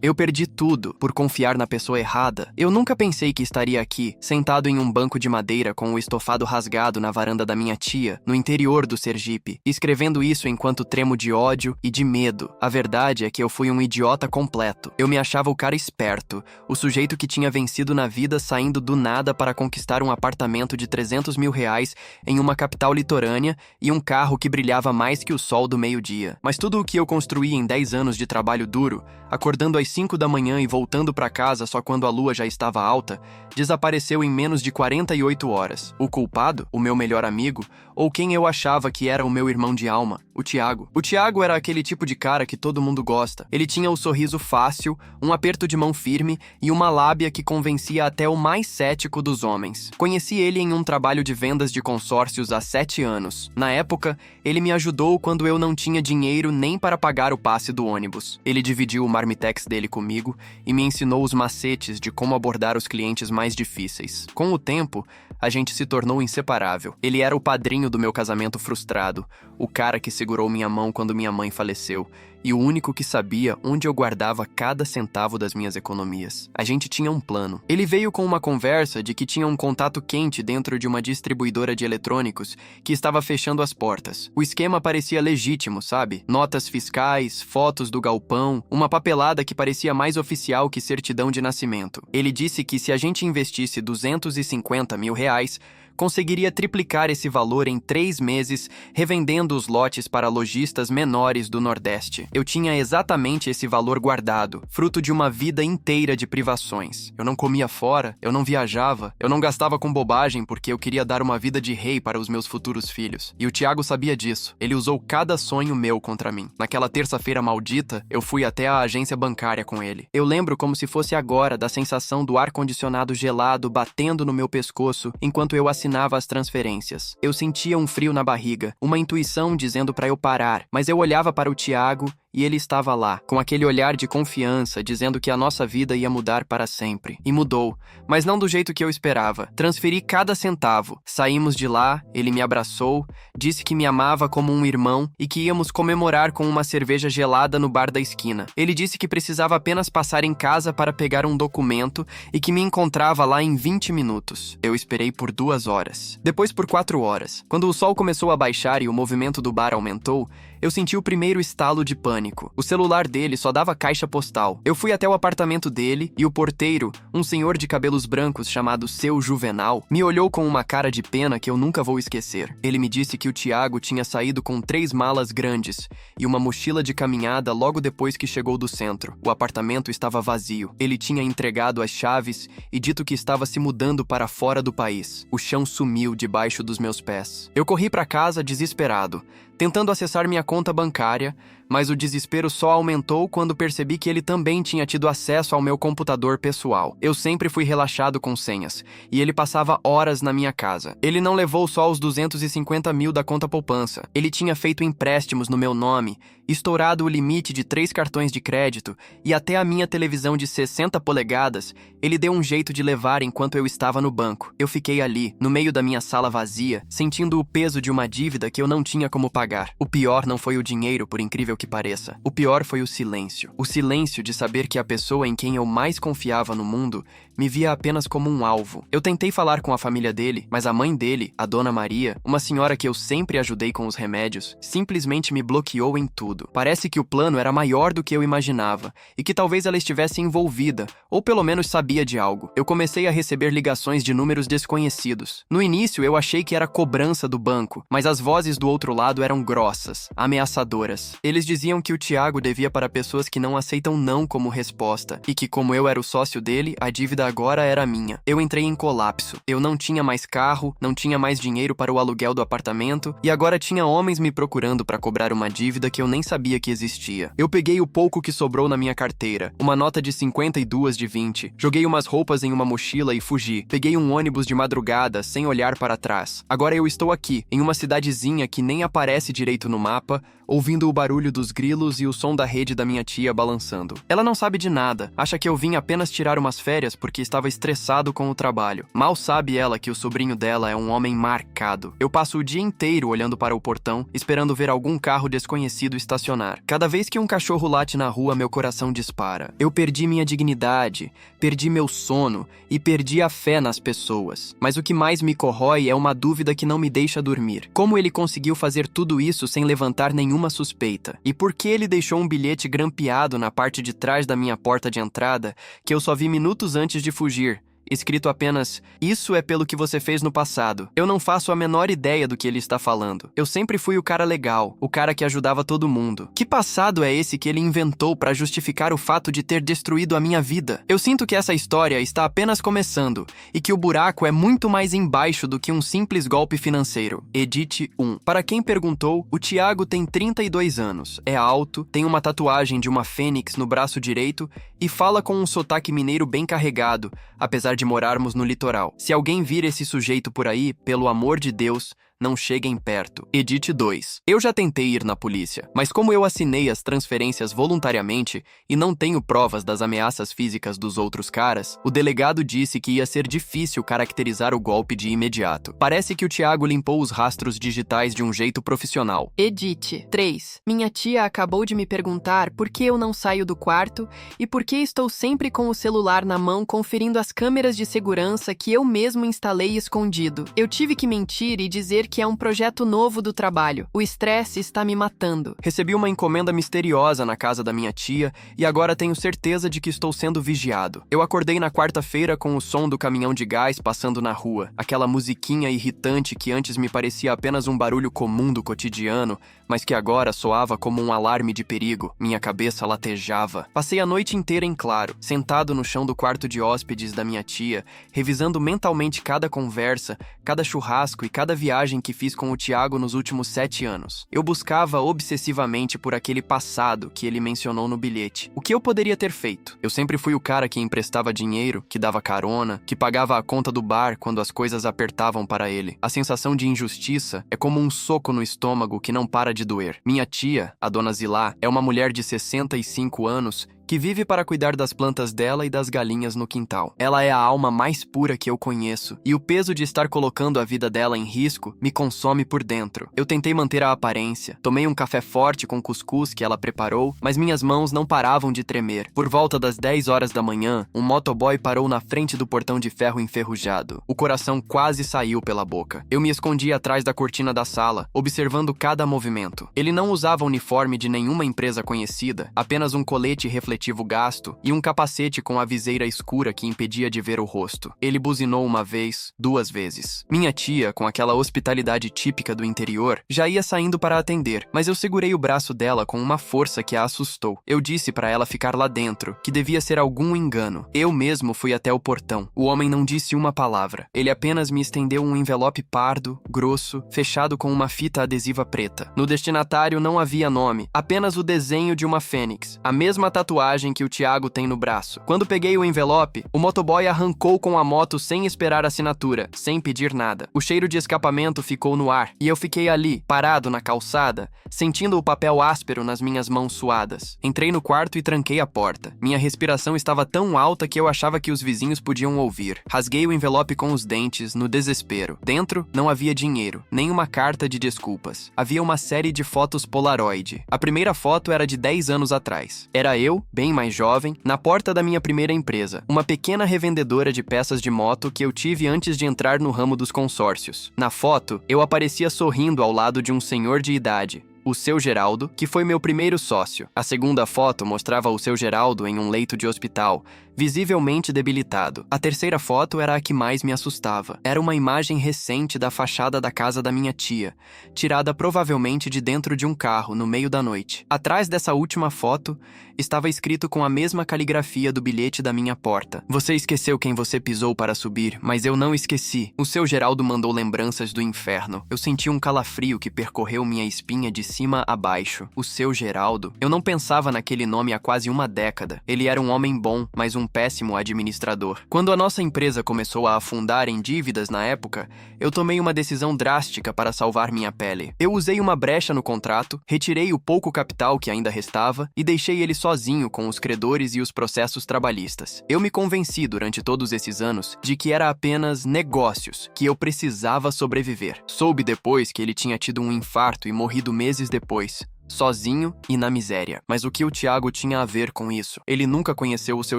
Eu perdi tudo por confiar na pessoa errada. Eu nunca pensei que estaria aqui, sentado em um banco de madeira com o estofado rasgado na varanda da minha tia, no interior do Sergipe, escrevendo isso enquanto tremo de ódio e de medo. A verdade é que eu fui um idiota completo. Eu me achava o cara esperto, o sujeito que tinha vencido na vida saindo do nada para conquistar um apartamento de 300 mil reais em uma capital litorânea e um carro que brilhava mais que o sol do meio-dia. Mas tudo o que eu construí em 10 anos de trabalho duro, acordando às 5 da manhã e voltando para casa só quando a lua já estava alta, desapareceu em menos de 48 horas. O culpado, o meu melhor amigo, ou quem eu achava que era o meu irmão de alma, o Thiago. O Thiago era aquele tipo de cara que todo mundo gosta. Ele tinha o sorriso fácil, um aperto de mão firme e uma lábia que convencia até o mais cético dos homens. Conheci ele em um trabalho de vendas de consórcios há 7 anos. Na época, ele me ajudou quando eu não tinha dinheiro nem para pagar o passe do ônibus. Ele dividiu o marmitex dele comigo e me ensinou os macetes de como abordar os clientes mais difíceis. Com o tempo, a gente se tornou inseparável. Ele era o padrinho do meu casamento frustrado, o cara que segurou minha mão quando minha mãe faleceu, e o único que sabia onde eu guardava cada centavo das minhas economias. A gente tinha um plano. Ele veio com uma conversa de que tinha um contato quente dentro de uma distribuidora de eletrônicos que estava fechando as portas. O esquema parecia legítimo, sabe? Notas fiscais, fotos do galpão, uma papelada que parecia mais oficial que certidão de nascimento. Ele disse que se a gente investisse 250 mil reais, conseguiria triplicar esse valor em 3 meses, revendendo os lotes para lojistas menores do Nordeste. Eu tinha exatamente esse valor guardado, fruto de uma vida inteira de privações. Eu não comia fora, eu não viajava, eu não gastava com bobagem porque eu queria dar uma vida de rei para os meus futuros filhos. E o Thiago sabia disso. Ele usou cada sonho meu contra mim. Naquela terça-feira maldita, eu fui até a agência bancária com ele. Eu lembro como se fosse agora da sensação do ar-condicionado gelado batendo no meu pescoço enquanto eu assinava as transferências. Eu sentia um frio na barriga, uma intuição dizendo para eu parar, mas eu olhava para o Thiago e ele estava lá, com aquele olhar de confiança, dizendo que a nossa vida ia mudar para sempre. E mudou, mas não do jeito que eu esperava. Transferi cada centavo. Saímos de lá, ele me abraçou, disse que me amava como um irmão e que íamos comemorar com uma cerveja gelada no bar da esquina. Ele disse que precisava apenas passar em casa para pegar um documento e que me encontrava lá em 20 minutos. Eu esperei por 2 horas. Depois por 4 horas. Quando o sol começou a baixar e o movimento do bar aumentou, eu senti o primeiro estalo de pânico. O celular dele só dava caixa postal. Eu fui até o apartamento dele e o porteiro, um senhor de cabelos brancos chamado Seu Juvenal, me olhou com uma cara de pena que eu nunca vou esquecer. Ele me disse que o Thiago tinha saído com 3 malas grandes e uma mochila de caminhada logo depois que chegou do centro. O apartamento estava vazio. Ele tinha entregado as chaves e dito que estava se mudando para fora do país. O chão sumiu debaixo dos meus pés. Eu corri para casa desesperado, tentando acessar minha conta bancária, mas o desespero só aumentou quando percebi que ele também tinha tido acesso ao meu computador pessoal. Eu sempre fui relaxado com senhas, e ele passava horas na minha casa. Ele não levou só os 250 mil da conta poupança. Ele tinha feito empréstimos no meu nome, estourado o limite de 3 cartões de crédito, e até a minha televisão de 60 polegadas, ele deu um jeito de levar enquanto eu estava no banco. Eu fiquei ali, no meio da minha sala vazia, sentindo o peso de uma dívida que eu não tinha como pagar. O pior não foi o dinheiro, por incrível que pareça. O pior foi o silêncio. O silêncio de saber que a pessoa em quem eu mais confiava no mundo me via apenas como um alvo. Eu tentei falar com a família dele, mas a mãe dele, a Dona Maria, uma senhora que eu sempre ajudei com os remédios, simplesmente me bloqueou em tudo. Parece que o plano era maior do que eu imaginava, e que talvez ela estivesse envolvida, ou pelo menos sabia de algo. Eu comecei a receber ligações de números desconhecidos. No início eu achei que era cobrança do banco, mas as vozes do outro lado eram grossas, ameaçadoras. Eles diziam que o Thiago devia para pessoas que não aceitam não como resposta, e que como eu era o sócio dele, a dívida agora era minha. Eu entrei em colapso. Eu não tinha mais carro, não tinha mais dinheiro para o aluguel do apartamento, e agora tinha homens me procurando para cobrar uma dívida que eu nem sabia que existia. Eu peguei o pouco que sobrou na minha carteira, uma nota de 50 e 2 de 20, joguei umas roupas em uma mochila e fugi. Peguei um ônibus de madrugada, sem olhar para trás. Agora eu estou aqui, em uma cidadezinha que nem aparece direito no mapa, ouvindo o barulho dos grilos e o som da rede da minha tia balançando. Ela não sabe de nada, acha que eu vim apenas tirar umas férias porque porque estava estressado com o trabalho. Mal sabe ela que o sobrinho dela é um homem marcado. Eu passo o dia inteiro olhando para o portão, esperando ver algum carro desconhecido estacionar. Cada vez que um cachorro late na rua, meu coração dispara. Eu perdi minha dignidade, perdi meu sono e perdi a fé nas pessoas. Mas o que mais me corrói é uma dúvida que não me deixa dormir. Como ele conseguiu fazer tudo isso sem levantar nenhuma suspeita? E por que ele deixou um bilhete grampeado na parte de trás da minha porta de entrada que eu só vi minutos antes de fugir? Escrito apenas, isso é pelo que você fez no passado. Eu não faço a menor ideia do que ele está falando. Eu sempre fui o cara legal, o cara que ajudava todo mundo. Que passado é esse que ele inventou para justificar o fato de ter destruído a minha vida? Eu sinto que essa história está apenas começando e que o buraco é muito mais embaixo do que um simples golpe financeiro. Edit 1. Para quem perguntou, o Thiago tem 32 anos, é alto, tem uma tatuagem de uma fênix no braço direito e fala com um sotaque mineiro bem carregado, apesar de morarmos no litoral. Se alguém vir esse sujeito por aí, pelo amor de Deus, não cheguem perto. Edit 2. Eu já tentei ir na polícia, mas como eu assinei as transferências voluntariamente e não tenho provas das ameaças físicas dos outros caras, o delegado disse que ia ser difícil caracterizar o golpe de imediato. Parece que o Thiago limpou os rastros digitais de um jeito profissional. Edit 3. Minha tia acabou de me perguntar por que eu não saio do quarto e por que estou sempre com o celular na mão conferindo as câmeras de segurança que eu mesmo instalei escondido. Eu tive que mentir e dizer que é um projeto novo do trabalho. O estresse está me matando. Recebi uma encomenda misteriosa na casa da minha tia e agora tenho certeza de que estou sendo vigiado. Eu acordei na quarta-feira com o som do caminhão de gás passando na rua. Aquela musiquinha irritante que antes me parecia apenas um barulho comum do cotidiano, mas que agora soava como um alarme de perigo. Minha cabeça latejava. Passei a noite inteira em claro, sentado no chão do quarto de hóspedes da minha tia, revisando mentalmente cada conversa, cada churrasco e cada viagem que fiz com o Thiago nos últimos 7 anos. Eu buscava obsessivamente por aquele passado que ele mencionou no bilhete. O que eu poderia ter feito? Eu sempre fui o cara que emprestava dinheiro, que dava carona, que pagava a conta do bar quando as coisas apertavam para ele. A sensação de injustiça é como um soco no estômago que não para de doer. Minha tia, a dona Zilá, é uma mulher de 65 anos que vive para cuidar das plantas dela e das galinhas no quintal. Ela é a alma mais pura que eu conheço, e o peso de estar colocando a vida dela em risco me consome por dentro. Eu tentei manter a aparência, tomei um café forte com cuscuz que ela preparou, mas minhas mãos não paravam de tremer. Por volta das 10 horas da manhã, um motoboy parou na frente do portão de ferro enferrujado. O coração quase saiu pela boca. Eu me escondi atrás da cortina da sala, observando cada movimento. Ele não usava uniforme de nenhuma empresa conhecida, apenas um colete refletivo gasto e um capacete com a viseira escura que impedia de ver o rosto. Ele buzinou uma vez, 2 vezes. Minha tia, com aquela hospitalidade típica do interior, já ia saindo para atender, mas eu segurei o braço dela com uma força que a assustou. Eu disse para ela ficar lá dentro, que devia ser algum engano. Eu mesmo fui até o portão. O homem não disse uma palavra. Ele apenas me estendeu um envelope pardo, grosso, fechado com uma fita adesiva preta. No destinatário não havia nome, apenas o desenho de uma fênix, a mesma tatuagem que o Thiago tem no braço. Quando peguei o envelope, o motoboy arrancou com a moto sem esperar assinatura, sem pedir nada. O cheiro de escapamento ficou no ar, e eu fiquei ali, parado na calçada, sentindo o papel áspero nas minhas mãos suadas. Entrei no quarto e tranquei a porta. Minha respiração estava tão alta que eu achava que os vizinhos podiam ouvir. Rasguei o envelope com os dentes, no desespero. Dentro, não havia dinheiro, nem uma carta de desculpas. Havia uma série de fotos Polaroid. A primeira foto era de 10 anos atrás. Era eu, bem mais jovem, na porta da minha primeira empresa, uma pequena revendedora de peças de moto que eu tive antes de entrar no ramo dos consórcios. Na foto, eu aparecia sorrindo ao lado de um senhor de idade, o seu Geraldo, que foi meu primeiro sócio. A segunda foto mostrava o seu Geraldo em um leito de hospital, visivelmente debilitado. A terceira foto era a que mais me assustava. Era uma imagem recente da fachada da casa da minha tia, tirada provavelmente de dentro de um carro, no meio da noite. Atrás dessa última foto, estava escrito com a mesma caligrafia do bilhete da minha porta: "Você esqueceu quem você pisou para subir, mas eu não esqueci. O seu Geraldo mandou lembranças do inferno." Eu senti um calafrio que percorreu minha espinha de cima a baixo. O seu Geraldo? Eu não pensava naquele nome há quase uma década. Ele era um homem bom, mas um um péssimo administrador. Quando a nossa empresa começou a afundar em dívidas na época, eu tomei uma decisão drástica para salvar minha pele. Eu usei uma brecha no contrato, retirei o pouco capital que ainda restava e deixei ele sozinho com os credores e os processos trabalhistas. Eu me convenci durante todos esses anos de que era apenas negócios, que eu precisava sobreviver. Soube depois que ele tinha tido um infarto e morrido meses depois, sozinho e na miséria. Mas o que o Thiago tinha a ver com isso? Ele nunca conheceu o seu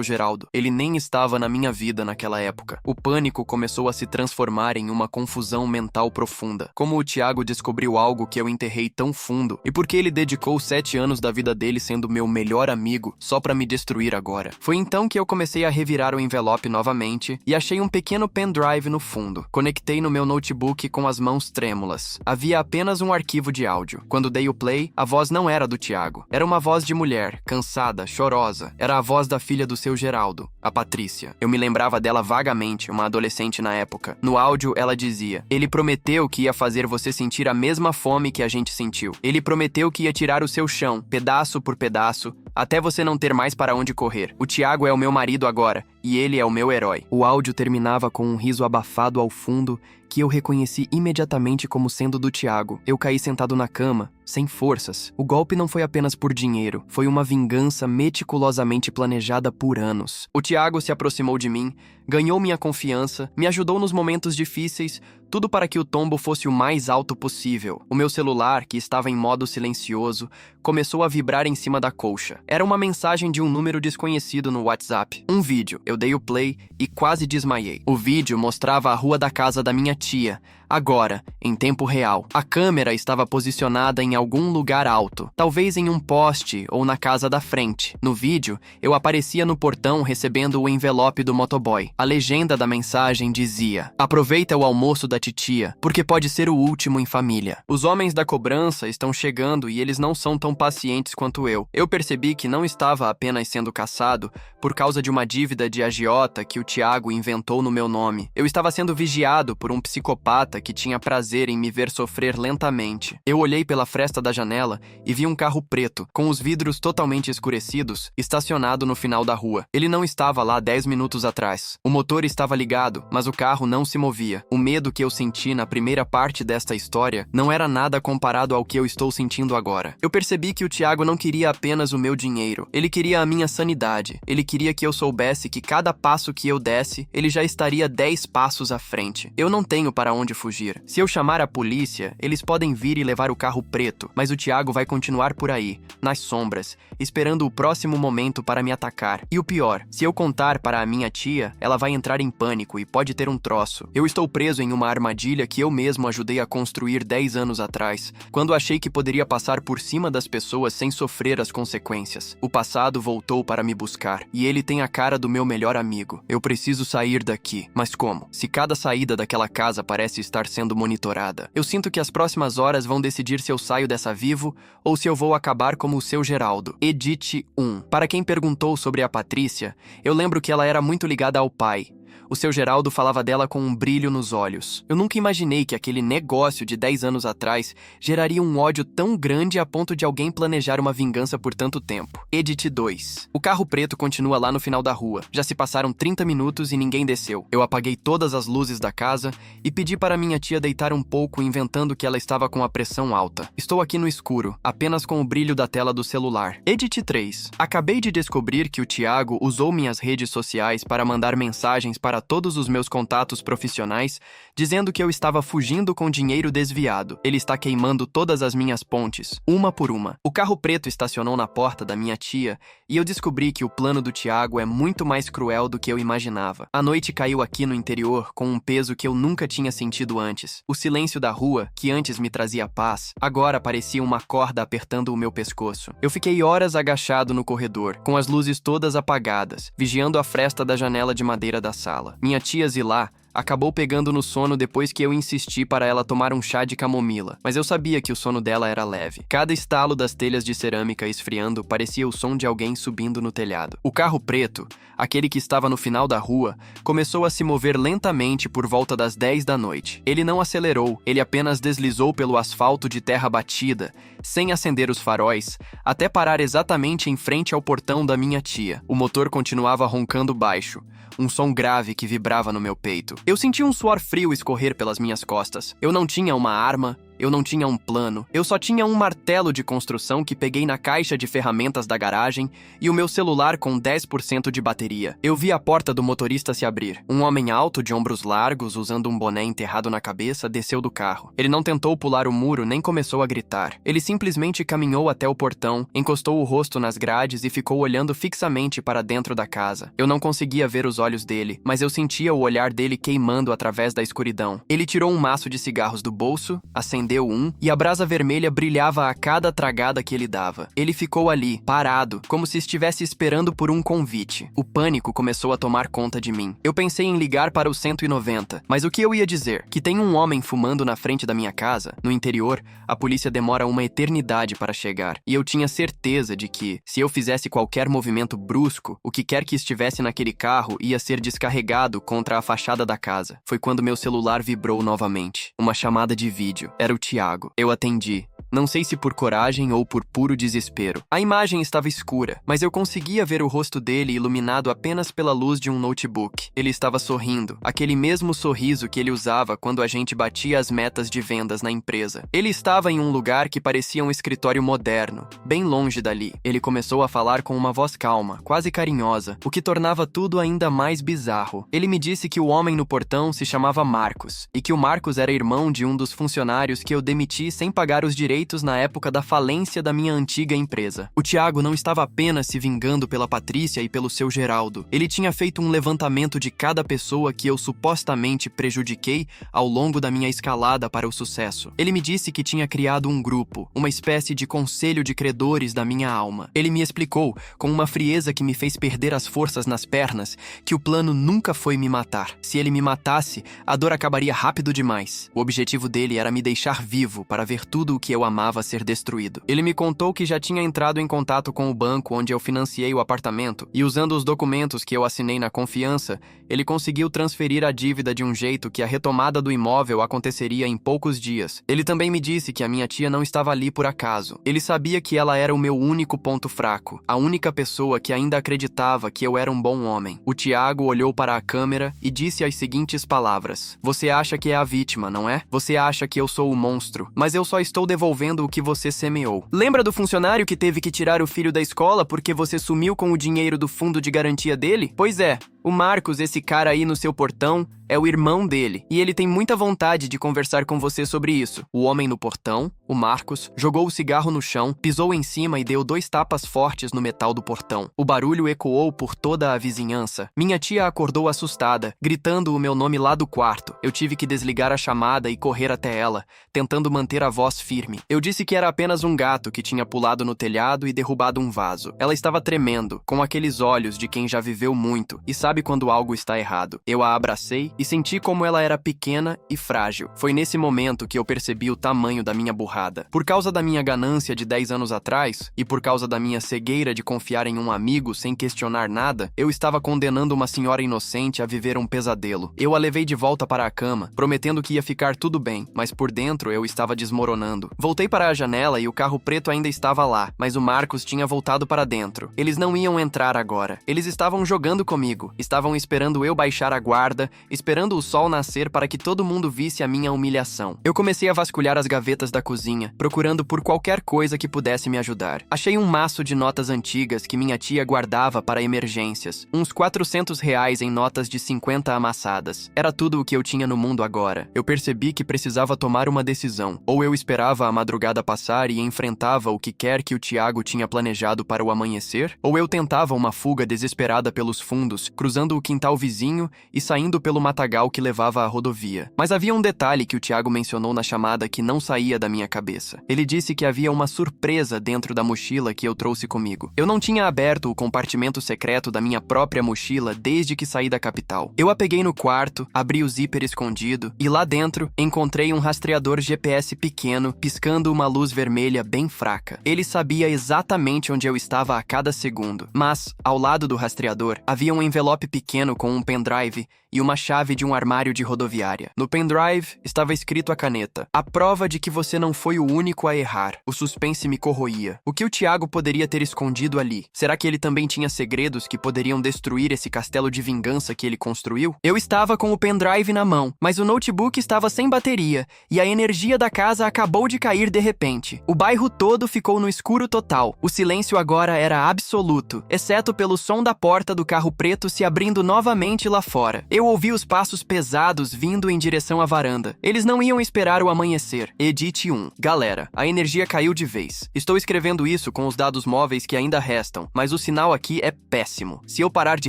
Geraldo. Ele nem estava na minha vida naquela época. O pânico começou a se transformar em uma confusão mental profunda. Como o Thiago descobriu algo que eu enterrei tão fundo? E por que ele dedicou 7 anos da vida dele sendo meu melhor amigo só pra me destruir agora? Foi então que eu comecei a revirar o envelope novamente e achei um pequeno pendrive no fundo. Conectei no meu notebook com as mãos trêmulas. Havia apenas um arquivo de áudio. Quando dei o play, a voz não era do Thiago. Era uma voz de mulher, cansada, chorosa. Era a voz da filha do seu Geraldo, a Patrícia. Eu me lembrava dela vagamente, uma adolescente na época. No áudio, ela dizia: "Ele prometeu que ia fazer você sentir a mesma fome que a gente sentiu. Ele prometeu que ia tirar o seu chão, pedaço por pedaço, até você não ter mais para onde correr. O Thiago é o meu marido agora, e ele é o meu herói." O áudio terminava com um riso abafado ao fundo, que eu reconheci imediatamente como sendo do Thiago. Eu caí sentado na cama, sem forças. O golpe não foi apenas por dinheiro, foi uma vingança meticulosamente planejada por anos. O Thiago se aproximou de mim, ganhou minha confiança, me ajudou nos momentos difíceis, tudo para que o tombo fosse o mais alto possível. O meu celular, que estava em modo silencioso, começou a vibrar em cima da colcha. Era uma mensagem de um número desconhecido no WhatsApp. Um vídeo. Eu dei o play e quase desmaiei. O vídeo mostrava a rua da casa da minha tia, agora, em tempo real. A câmera estava posicionada em algum lugar alto, talvez em um poste ou na casa da frente. No vídeo, eu aparecia no portão recebendo o envelope do motoboy. A legenda da mensagem dizia: "Aproveita o almoço da titia, porque pode ser o último em família. Os homens da cobrança estão chegando e eles não são tão pacientes quanto eu." Eu percebi que não estava apenas sendo caçado por causa de uma dívida de agiota que o Thiago inventou no meu nome. Eu estava sendo vigiado por um psicopata que tinha prazer em me ver sofrer lentamente. Eu olhei pela fresta da janela e vi um carro preto, com os vidros totalmente escurecidos, estacionado no final da rua. Ele não estava lá 10 minutos atrás. O motor estava ligado, mas o carro não se movia. O medo que eu senti na primeira parte desta história não era nada comparado ao que eu estou sentindo agora. Eu percebi que o Thiago não queria apenas o meu dinheiro. Ele queria a minha sanidade. Ele queria que eu soubesse que cada passo que eu desse, ele já estaria 10 passos à frente. Eu não tenho para onde fugir. Se eu chamar a polícia, eles podem vir e levar o carro preto, mas o Thiago vai continuar por aí, nas sombras, esperando o próximo momento para me atacar. E o pior, se eu contar para a minha tia, ela vai entrar em pânico e pode ter um troço. Eu estou preso em uma armadilha que eu mesmo ajudei a construir 10 anos atrás, quando achei que poderia passar por cima das pessoas sem sofrer as consequências. O passado voltou para me buscar, e ele tem a cara do meu melhor amigo. Eu preciso sair daqui. Mas como? Se cada saída daquela casa parece estar sendo monitorada. Eu sinto que as próximas horas vão decidir se eu saio dessa vivo ou se eu vou acabar como o seu Geraldo. Edit 1. Para quem perguntou sobre a Patrícia, eu lembro que ela era muito ligada ao pai. O seu Geraldo falava dela com um brilho nos olhos. Eu nunca imaginei que aquele negócio de 10 anos atrás geraria um ódio tão grande a ponto de alguém planejar uma vingança por tanto tempo. Edit 2. O carro preto continua lá no final da rua. Já se passaram 30 minutos e ninguém desceu. Eu apaguei todas as luzes da casa e pedi para minha tia deitar um pouco, inventando que ela estava com a pressão alta. Estou aqui no escuro, apenas com o brilho da tela do celular. Edit 3. Acabei de descobrir que o Thiago usou minhas redes sociais para mandar mensagens para todos os meus contatos profissionais, dizendo que eu estava fugindo com dinheiro desviado. Ele está queimando todas as minhas pontes, uma por uma. O carro preto estacionou na porta da minha tia e eu descobri que o plano do Thiago é muito mais cruel do que eu imaginava. A noite caiu aqui no interior com um peso que eu nunca tinha sentido antes. O silêncio da rua, que antes me trazia paz, agora parecia uma corda apertando o meu pescoço. Eu fiquei horas agachado no corredor, com as luzes todas apagadas, vigiando a fresta da janela de madeira da sala. sala. Minha tia Zilá acabou pegando no sono depois que eu insisti para ela tomar um chá de camomila, mas eu sabia que o sono dela era leve. Cada estalo das telhas de cerâmica esfriando parecia o som de alguém subindo no telhado. O carro preto, aquele que estava no final da rua, começou a se mover lentamente por volta das 10 da noite. Ele não acelerou, ele apenas deslizou pelo asfalto de terra batida, sem acender os faróis, até parar exatamente em frente ao portão da minha tia. O motor continuava roncando baixo, um som grave que vibrava no meu peito. Eu senti um suor frio escorrer pelas minhas costas. Eu não tinha uma arma, eu não tinha um plano, eu só tinha um martelo de construção que peguei na caixa de ferramentas da garagem e o meu celular com 10% de bateria. Eu vi a porta do motorista se abrir. Um homem alto, de ombros largos, usando um boné enterrado na cabeça, desceu do carro. Ele não tentou pular o muro nem começou a gritar. Ele simplesmente caminhou até o portão, encostou o rosto nas grades e ficou olhando fixamente para dentro da casa. Eu não conseguia ver os olhos dele, mas eu sentia o olhar dele queimando através da escuridão. Ele tirou um maço de cigarros do bolso, acendeu um e a brasa vermelha brilhava a cada tragada que ele dava. Ele ficou ali, parado, como se estivesse esperando por um convite. O pânico começou a tomar conta de mim. Eu pensei em ligar para o 190, mas o que eu ia dizer? Que tem um homem fumando na frente da minha casa? No interior, a polícia demora uma eternidade para chegar, e eu tinha certeza de que, se eu fizesse qualquer movimento brusco, o que quer que estivesse naquele carro ia ser descarregado contra a fachada da casa. Foi quando meu celular vibrou novamente. Uma chamada de vídeo. Era o Tiago. Eu atendi. Não sei se por coragem ou por puro desespero. A imagem estava escura, mas eu conseguia ver o rosto dele iluminado apenas pela luz de um notebook. Ele estava sorrindo, aquele mesmo sorriso que ele usava quando a gente batia as metas de vendas na empresa. Ele estava em um lugar que parecia um escritório moderno, bem longe dali. Ele começou a falar com uma voz calma, quase carinhosa, o que tornava tudo ainda mais bizarro. Ele me disse que o homem no portão se chamava Marcos, e que o Marcos era irmão de um dos funcionários que eu demiti sem pagar os direitos na época da falência da minha antiga empresa. O Tiago não estava apenas se vingando pela Patrícia e pelo seu Geraldo. Ele tinha feito um levantamento de cada pessoa que eu supostamente prejudiquei ao longo da minha escalada para o sucesso. Ele me disse que tinha criado um grupo, uma espécie de conselho de credores da minha alma. Ele me explicou, com uma frieza que me fez perder as forças nas pernas, que o plano nunca foi me matar. Se ele me matasse, a dor acabaria rápido demais. O objetivo dele era me deixar vivo para ver tudo o que eu amava ser destruído. Ele me contou que já tinha entrado em contato com o banco onde eu financiei o apartamento e, usando os documentos que eu assinei na confiança, ele conseguiu transferir a dívida de um jeito que a retomada do imóvel aconteceria em poucos dias. Ele também me disse que a minha tia não estava ali por acaso. Ele sabia que ela era o meu único ponto fraco, a única pessoa que ainda acreditava que eu era um bom homem. O Tiago olhou para a câmera e disse as seguintes palavras: "Você acha que é a vítima, não é? Você acha que eu sou o monstro, mas eu só estou devolvendo o que você semeou. Lembra do funcionário que teve que tirar o filho da escola porque você sumiu com o dinheiro do fundo de garantia dele? Pois é, o Marcos, esse cara aí no seu portão, é o irmão dele, e ele tem muita vontade de conversar com você sobre isso." O homem no portão, o Marcos, jogou o cigarro no chão, pisou em cima e deu 2 tapas fortes no metal do portão. O barulho ecoou por toda a vizinhança. Minha tia acordou assustada, gritando o meu nome lá do quarto. Eu tive que desligar a chamada e correr até ela, tentando manter a voz firme. Eu disse que era apenas um gato que tinha pulado no telhado e derrubado um vaso. Ela estava tremendo, com aqueles olhos de quem já viveu muito e sabe quando algo está errado. Eu a abracei e senti como ela era pequena e frágil. Foi nesse momento que eu percebi o tamanho da minha burrada. Por causa da minha ganância de 10 anos atrás, e por causa da minha cegueira de confiar em um amigo sem questionar nada, eu estava condenando uma senhora inocente a viver um pesadelo. Eu a levei de volta para a cama, prometendo que ia ficar tudo bem, mas por dentro eu estava desmoronando. Voltei para a janela e o carro preto ainda estava lá, mas o Marcos tinha voltado para dentro. Eles não iam entrar agora. Eles estavam jogando comigo. Estavam esperando eu baixar a guarda, esperando o sol nascer para que todo mundo visse a minha humilhação. Eu comecei a vasculhar as gavetas da cozinha, procurando por qualquer coisa que pudesse me ajudar. Achei um maço de notas antigas que minha tia guardava para emergências. Uns R$ 400 em notas de 50 amassadas. Era tudo o que eu tinha no mundo agora. Eu percebi que precisava tomar uma decisão. Ou eu esperava a madrugada passar e enfrentava o que quer que o Tiago tinha planejado para o amanhecer, ou eu tentava uma fuga desesperada pelos fundos, cruzando cruzando o quintal vizinho e saindo pelo matagal que levava à rodovia. Mas havia um detalhe que o Tiago mencionou na chamada que não saía da minha cabeça. Ele disse que havia uma surpresa dentro da mochila que eu trouxe comigo. Eu não tinha aberto o compartimento secreto da minha própria mochila desde que saí da capital. Eu a peguei no quarto, abri o zíper escondido e lá dentro encontrei um rastreador GPS pequeno piscando uma luz vermelha bem fraca. Ele sabia exatamente onde eu estava a cada segundo. Mas, ao lado do rastreador, havia um envelope pequeno com um pendrive e uma chave de um armário de rodoviária. No pendrive estava escrito a caneta: "A prova de que você não foi o único a errar." O suspense me corroía. O que o Tiago poderia ter escondido ali? Será que ele também tinha segredos que poderiam destruir esse castelo de vingança que ele construiu? Eu estava com o pendrive na mão, mas o notebook estava sem bateria e a energia da casa acabou de cair de repente. O bairro todo ficou no escuro total. O silêncio agora era absoluto, exceto pelo som da porta do carro preto se abrindo novamente lá fora. Eu ouvi os passos pesados vindo em direção à varanda. Eles não iam esperar o amanhecer. Edit 1. Galera, a energia caiu de vez. Estou escrevendo isso com os dados móveis que ainda restam, mas o sinal aqui é péssimo. Se eu parar de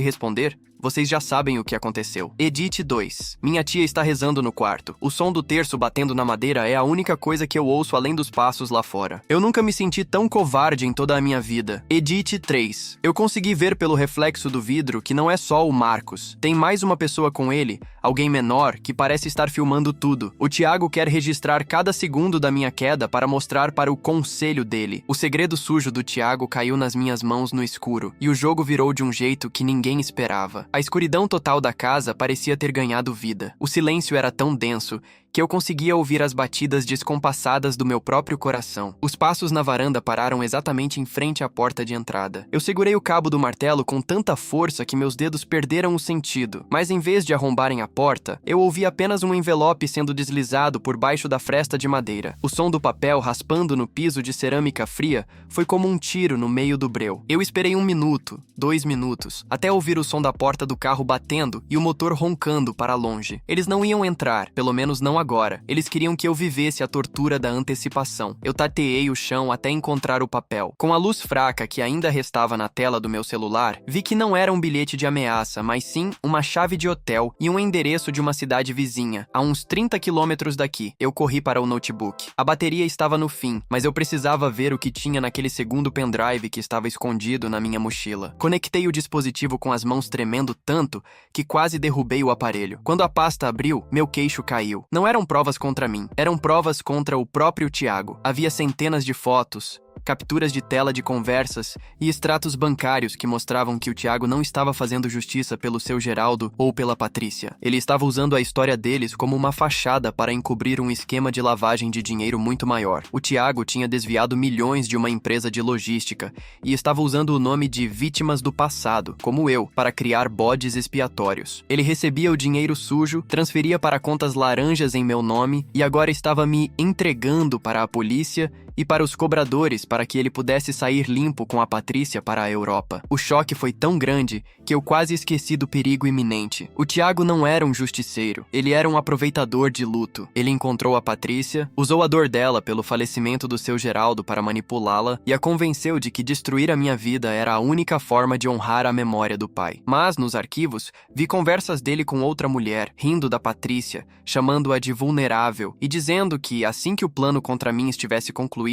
responder, vocês já sabem o que aconteceu. Edit 2. Minha tia está rezando no quarto. O som do terço batendo na madeira é a única coisa que eu ouço além dos passos lá fora. Eu nunca me senti tão covarde em toda a minha vida. Edit 3. Eu consegui ver pelo reflexo do vidro que não é só o Marcos. Tem mais uma pessoa com ele, alguém menor, que parece estar filmando tudo. O Tiago quer registrar cada segundo da minha queda para mostrar para o conselho dele. O segredo sujo do Tiago caiu nas minhas mãos no escuro, e o jogo virou de um jeito que ninguém esperava. A escuridão total da casa parecia ter ganhado vida. O silêncio era tão denso que eu conseguia ouvir as batidas descompassadas do meu próprio coração. Os passos na varanda pararam exatamente em frente à porta de entrada. Eu segurei o cabo do martelo com tanta força que meus dedos perderam o sentido. Mas em vez de arrombarem a porta, eu ouvi apenas um envelope sendo deslizado por baixo da fresta de madeira. O som do papel raspando no piso de cerâmica fria foi como um tiro no meio do breu. Eu esperei 1 minuto, 2 minutos, até ouvir o som da porta do carro batendo e o motor roncando para longe. Eles não iam entrar, pelo menos não agora. Eles queriam que eu vivesse a tortura da antecipação. Eu tateei o chão até encontrar o papel. Com a luz fraca que ainda restava na tela do meu celular, vi que não era um bilhete de ameaça, mas sim uma chave de hotel e um endereço de uma cidade vizinha, a uns 30 quilômetros daqui. Eu corri para o notebook. A bateria estava no fim, mas eu precisava ver o que tinha naquele segundo pendrive que estava escondido na minha mochila. Conectei o dispositivo com as mãos tremendo tanto que quase derrubei o aparelho. Quando a pasta abriu, meu queixo caiu. Não eram provas contra mim, eram provas contra o próprio Tiago. Havia centenas de fotos, capturas de tela de conversas e extratos bancários que mostravam que o Tiago não estava fazendo justiça pelo seu Geraldo ou pela Patrícia. Ele estava usando a história deles como uma fachada para encobrir um esquema de lavagem de dinheiro muito maior. O Tiago tinha desviado milhões de uma empresa de logística e estava usando o nome de vítimas do passado, como eu, para criar bodes expiatórios. Ele recebia o dinheiro sujo, transferia para contas laranjas em meu nome e agora estava me entregando para a polícia e para os cobradores para que ele pudesse sair limpo com a Patrícia para a Europa. O choque foi tão grande que eu quase esqueci do perigo iminente. O Tiago não era um justiceiro, ele era um aproveitador de luto. Ele encontrou a Patrícia, usou a dor dela pelo falecimento do seu Geraldo para manipulá-la e a convenceu de que destruir a minha vida era a única forma de honrar a memória do pai. Mas, nos arquivos, vi conversas dele com outra mulher, rindo da Patrícia, chamando-a de vulnerável e dizendo que, assim que o plano contra mim estivesse concluído,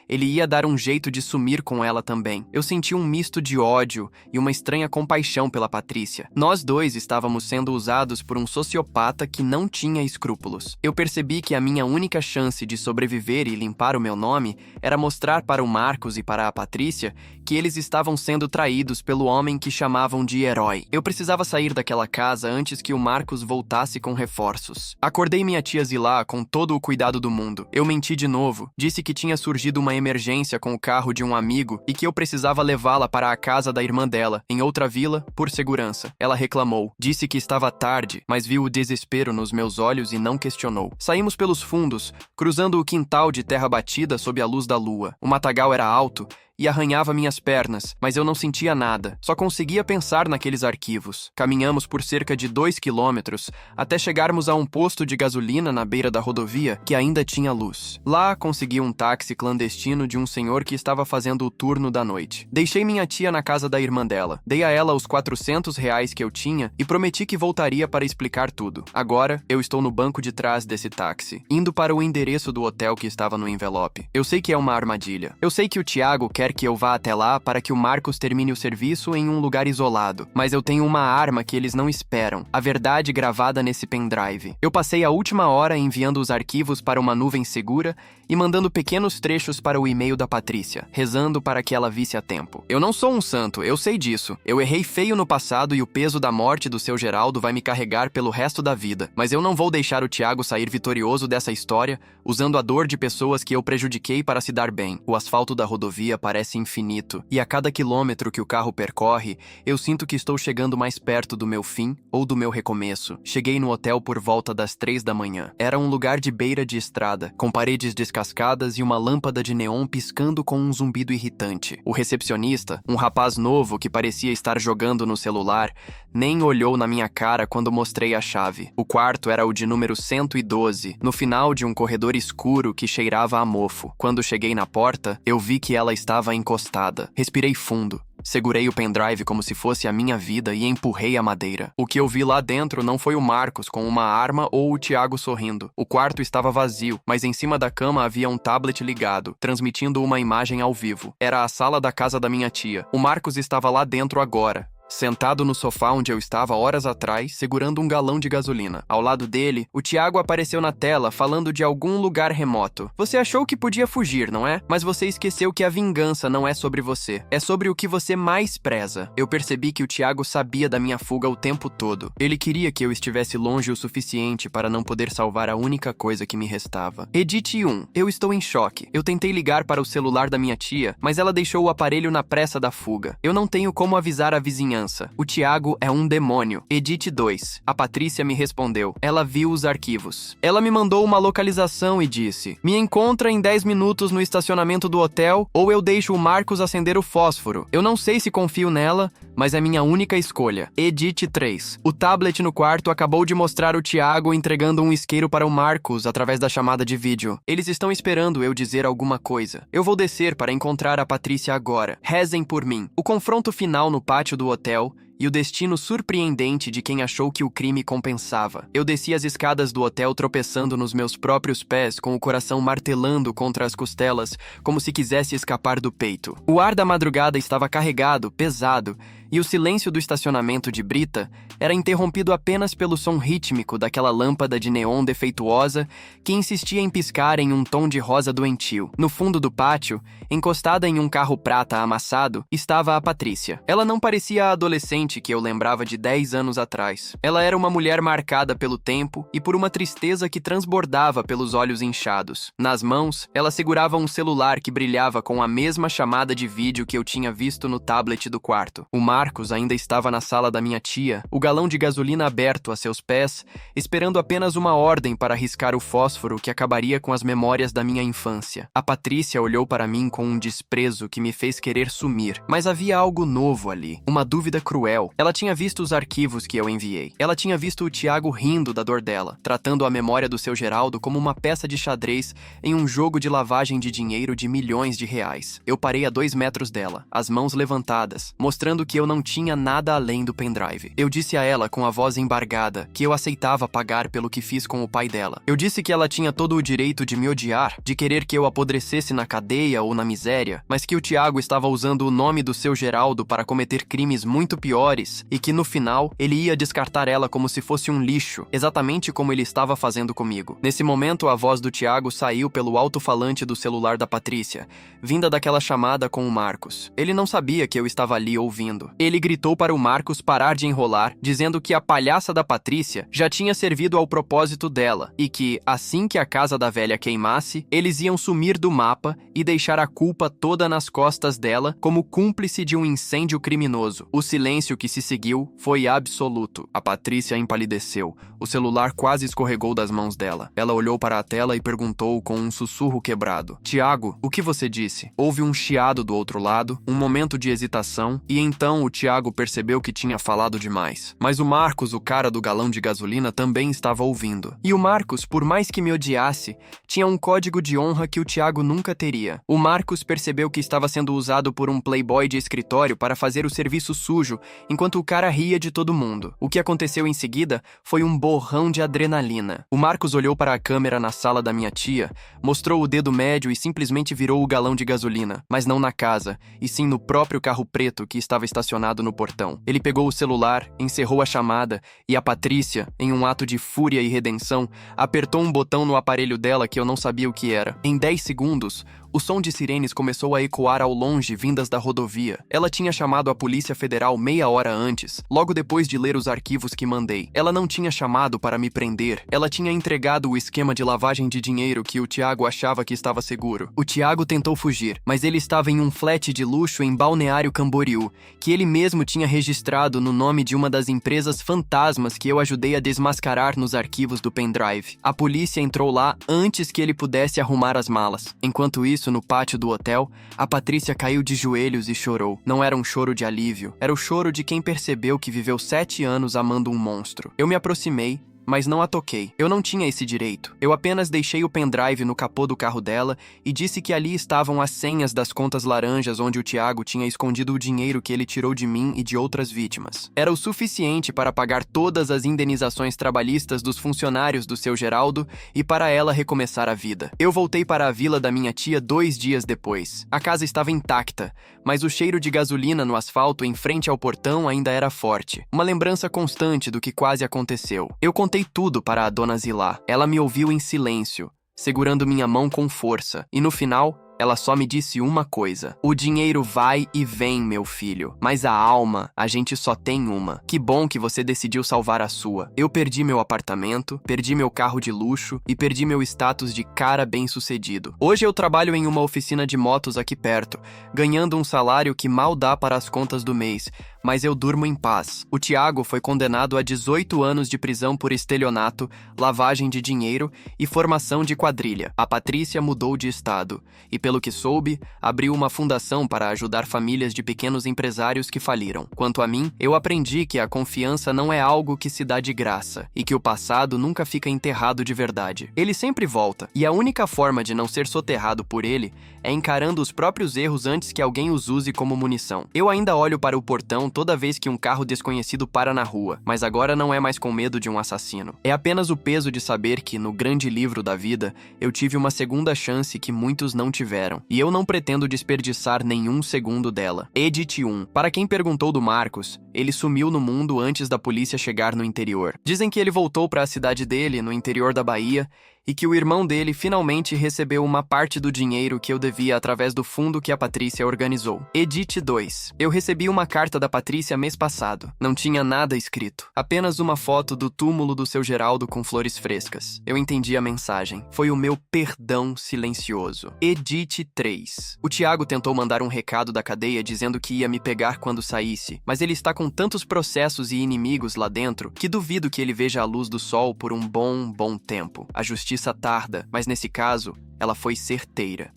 ele ia dar um jeito de sumir com ela também. Eu senti um misto de ódio e uma estranha compaixão pela Patrícia. Nós dois estávamos sendo usados por um sociopata que não tinha escrúpulos. Eu percebi que a minha única chance de sobreviver e limpar o meu nome era mostrar para o Marcos e para a Patrícia que eles estavam sendo traídos pelo homem que chamavam de herói. Eu precisava sair daquela casa antes que o Marcos voltasse com reforços. Acordei minha tia Zilá com todo o cuidado do mundo. Eu menti de novo, disse que tinha surgido uma emergência com o carro de um amigo e que eu precisava levá-la para a casa da irmã dela, em outra vila, por segurança. Ela reclamou, disse que estava tarde, mas viu o desespero nos meus olhos e não questionou. Saímos pelos fundos, cruzando o quintal de terra batida sob a luz da lua. O matagal era alto e arranhava minhas pernas, mas eu não sentia nada. Só conseguia pensar naqueles arquivos. Caminhamos por cerca de 2 quilômetros até chegarmos a um posto de gasolina na beira da rodovia que ainda tinha luz. Lá, consegui um táxi clandestino de um senhor senhor que estava fazendo o turno da noite. Deixei minha tia na casa da irmã dela. Dei a ela os R$ 400 que eu tinha e prometi que voltaria para explicar tudo. Agora, eu estou no banco de trás desse táxi, indo para o endereço do hotel que estava no envelope. Eu sei que é uma armadilha. Eu sei que o Thiago quer que eu vá até lá para que o Marcos termine o serviço em um lugar isolado, mas eu tenho uma arma que eles não esperam, a verdade gravada nesse pendrive. Eu passei a última hora enviando os arquivos para uma nuvem segura e mandando pequenos trechos para o e-mail da Patrícia, rezando para que ela visse a tempo. Eu não sou um santo, eu sei disso. Eu errei feio no passado e o peso da morte do seu Geraldo vai me carregar pelo resto da vida. Mas eu não vou deixar o Thiago sair vitorioso dessa história, usando a dor de pessoas que eu prejudiquei para se dar bem. O asfalto da rodovia parece infinito, e a cada quilômetro que o carro percorre, eu sinto que estou chegando mais perto do meu fim ou do meu recomeço. Cheguei no hotel por volta das 3 da manhã. Era um lugar de beira de estrada, com paredes descascadas e uma lâmpada de neon piscando com um zumbido irritante. O recepcionista, um rapaz novo que parecia estar jogando no celular, nem olhou na minha cara quando mostrei a chave. O quarto era o de número 112, no final de um corredor escuro que cheirava a mofo. Quando cheguei na porta, eu vi que ela estava encostada. Respirei fundo. Segurei o pendrive como se fosse a minha vida e empurrei a madeira. O que eu vi lá dentro não foi o Marcos com uma arma ou o Thiago sorrindo. O quarto estava vazio, mas em cima da cama havia um tablet ligado, transmitindo uma imagem ao vivo. Era a sala da casa da minha tia. O Marcos estava lá dentro agora, sentado no sofá onde eu estava horas atrás, segurando um galão de gasolina. Ao lado dele, o Thiago apareceu na tela, falando de algum lugar remoto. Você achou que podia fugir, não é? Mas você esqueceu que a vingança não é sobre você. É sobre o que você mais preza. Eu percebi que o Thiago sabia da minha fuga o tempo todo. Ele queria que eu estivesse longe o suficiente para não poder salvar a única coisa que me restava. Edit 1. Eu estou em choque. Eu tentei ligar para o celular da minha tia, mas ela deixou o aparelho na pressa da fuga. Eu não tenho como avisar a vizinhança. O Thiago é um demônio. Edit 2. A Patrícia me respondeu. Ela viu os arquivos. Ela me mandou uma localização e disse: me encontra em 10 minutos no estacionamento do hotel ou eu deixo o Marcos acender o fósforo. Eu não sei se confio nela, mas é minha única escolha. Edit 3. O tablet no quarto acabou de mostrar o Thiago entregando um isqueiro para o Marcos através da chamada de vídeo. Eles estão esperando eu dizer alguma coisa. Eu vou descer para encontrar a Patrícia agora. Rezem por mim. O confronto final no pátio do hotel e o destino surpreendente de quem achou que o crime compensava. Eu desci as escadas do hotel tropeçando nos meus próprios pés, com o coração martelando contra as costelas, como se quisesse escapar do peito. O ar da madrugada estava carregado, pesado, e o silêncio do estacionamento de Brita era interrompido apenas pelo som rítmico daquela lâmpada de neon defeituosa que insistia em piscar em um tom de rosa doentio. No fundo do pátio, encostada em um carro prata amassado, estava a Patrícia. Ela não parecia a adolescente que eu lembrava de 10 anos atrás. Ela era uma mulher marcada pelo tempo e por uma tristeza que transbordava pelos olhos inchados. Nas mãos, ela segurava um celular que brilhava com a mesma chamada de vídeo que eu tinha visto no tablet do quarto. O Marcos ainda estava na sala da minha tia, o galão de gasolina aberto a seus pés, esperando apenas uma ordem para riscar o fósforo que acabaria com as memórias da minha infância. A Patrícia olhou para mim com um desprezo que me fez querer sumir, mas havia algo novo ali, uma dúvida cruel. Ela tinha visto os arquivos que eu enviei. Ela tinha visto o Thiago rindo da dor dela, tratando a memória do seu Geraldo como uma peça de xadrez em um jogo de lavagem de dinheiro de milhões de reais. Eu parei a 2 metros dela, as mãos levantadas, mostrando que eu não tinha nada além do pendrive. Eu disse a ela com a voz embargada que eu aceitava pagar pelo que fiz com o pai dela. Eu disse que ela tinha todo o direito de me odiar, de querer que eu apodrecesse na cadeia ou na miséria, mas que o Thiago estava usando o nome do seu Geraldo para cometer crimes muito piores e que no final ele ia descartar ela como se fosse um lixo, exatamente como ele estava fazendo comigo. Nesse momento, a voz do Thiago saiu pelo alto-falante do celular da Patrícia, vinda daquela chamada com o Marcos. Ele não sabia que eu estava ali ouvindo. Ele gritou para o Marcos parar de enrolar, dizendo que a palhaça da Patrícia já tinha servido ao propósito dela e que, assim que a casa da velha queimasse, eles iam sumir do mapa e deixar a culpa toda nas costas dela como cúmplice de um incêndio criminoso. O silêncio silêncio que se seguiu foi absoluto. A Patrícia empalideceu. O celular quase escorregou das mãos dela. Ela olhou para a tela e perguntou com um sussurro quebrado: Tiago, o que você disse? Houve um chiado do outro lado, um momento de hesitação, e então o Tiago percebeu que tinha falado demais. Mas o Marcos, o cara do galão de gasolina, também estava ouvindo. E o Marcos, por mais que me odiasse, tinha um código de honra que o Tiago nunca teria. O Marcos percebeu que estava sendo usado por um playboy de escritório para fazer o serviço sujo, enquanto o cara ria de todo mundo. O que aconteceu em seguida foi um borrão de adrenalina. O Marcos olhou para a câmera na sala da minha tia, mostrou o dedo médio e simplesmente virou o galão de gasolina, mas não na casa, e sim no próprio carro preto que estava estacionado no portão. Ele pegou o celular, encerrou a chamada, e a Patrícia, em um ato de fúria e redenção, apertou um botão no aparelho dela que eu não sabia o que era. Em 10 segundos, o som de sirenes começou a ecoar ao longe, vindas da rodovia. Ela tinha chamado a Polícia Federal meia hora antes, logo depois de ler os arquivos que mandei. Ela não tinha chamado para me prender. Ela tinha entregado o esquema de lavagem de dinheiro que o Tiago achava que estava seguro. O Tiago tentou fugir, mas ele estava em um flat de luxo em Balneário Camboriú, que ele mesmo tinha registrado no nome de uma das empresas fantasmas que eu ajudei a desmascarar nos arquivos do pendrive. A polícia entrou lá antes que ele pudesse arrumar as malas. Enquanto isso, no pátio do hotel, a Patrícia caiu de joelhos e chorou. Não era um choro de alívio, era o choro de quem percebeu que viveu 7 anos amando um monstro. Eu me aproximei, mas não a toquei. Eu não tinha esse direito. Eu apenas deixei o pendrive no capô do carro dela e disse que ali estavam as senhas das contas laranjas onde o Tiago tinha escondido o dinheiro que ele tirou de mim e de outras vítimas. Era o suficiente para pagar todas as indenizações trabalhistas dos funcionários do seu Geraldo e para ela recomeçar a vida. Eu voltei para a vila da minha tia 2 dias depois. A casa estava intacta, mas o cheiro de gasolina no asfalto em frente ao portão ainda era forte. Uma lembrança constante do que quase aconteceu. Eu contei tudo para a dona Zilá. Ela me ouviu em silêncio, segurando minha mão com força, e no final, ela só me disse uma coisa: o dinheiro vai e vem, meu filho, mas a alma, a gente só tem uma. Que bom que você decidiu salvar a sua. Eu perdi meu apartamento, perdi meu carro de luxo e perdi meu status de cara bem-sucedido. Hoje eu trabalho em uma oficina de motos aqui perto, ganhando um salário que mal dá para as contas do mês, mas eu durmo em paz. O Tiago foi condenado a 18 anos de prisão por estelionato, lavagem de dinheiro e formação de quadrilha. A Patrícia mudou de estado e, pelo que soube, abriu uma fundação para ajudar famílias de pequenos empresários que faliram. Quanto a mim, eu aprendi que a confiança não é algo que se dá de graça e que o passado nunca fica enterrado de verdade. Ele sempre volta, e a única forma de não ser soterrado por ele é encarando os próprios erros antes que alguém os use como munição. Eu ainda olho para o portão toda vez que um carro desconhecido para na rua, mas agora não é mais com medo de um assassino. É apenas o peso de saber que, no grande livro da vida, eu tive uma segunda chance que muitos não tiveram, e eu não pretendo desperdiçar nenhum segundo dela. Edit 1. Para quem perguntou do Marcos, ele sumiu no mundo antes da polícia chegar no interior. Dizem que ele voltou para a cidade dele, no interior da Bahia, e que o irmão dele finalmente recebeu uma parte do dinheiro que eu devia através do fundo que a Patrícia organizou. Edit 2. Eu recebi uma carta da Patrícia mês passado. Não tinha nada escrito. Apenas uma foto do túmulo do seu Geraldo com flores frescas. Eu entendi a mensagem. Foi o meu perdão silencioso. Edit 3. O Tiago tentou mandar um recado da cadeia dizendo que ia me pegar quando saísse, mas ele está com tantos processos e inimigos lá dentro que duvido que ele veja a luz do sol por um bom tempo. A justiça tarda, mas nesse caso, ela foi certeira.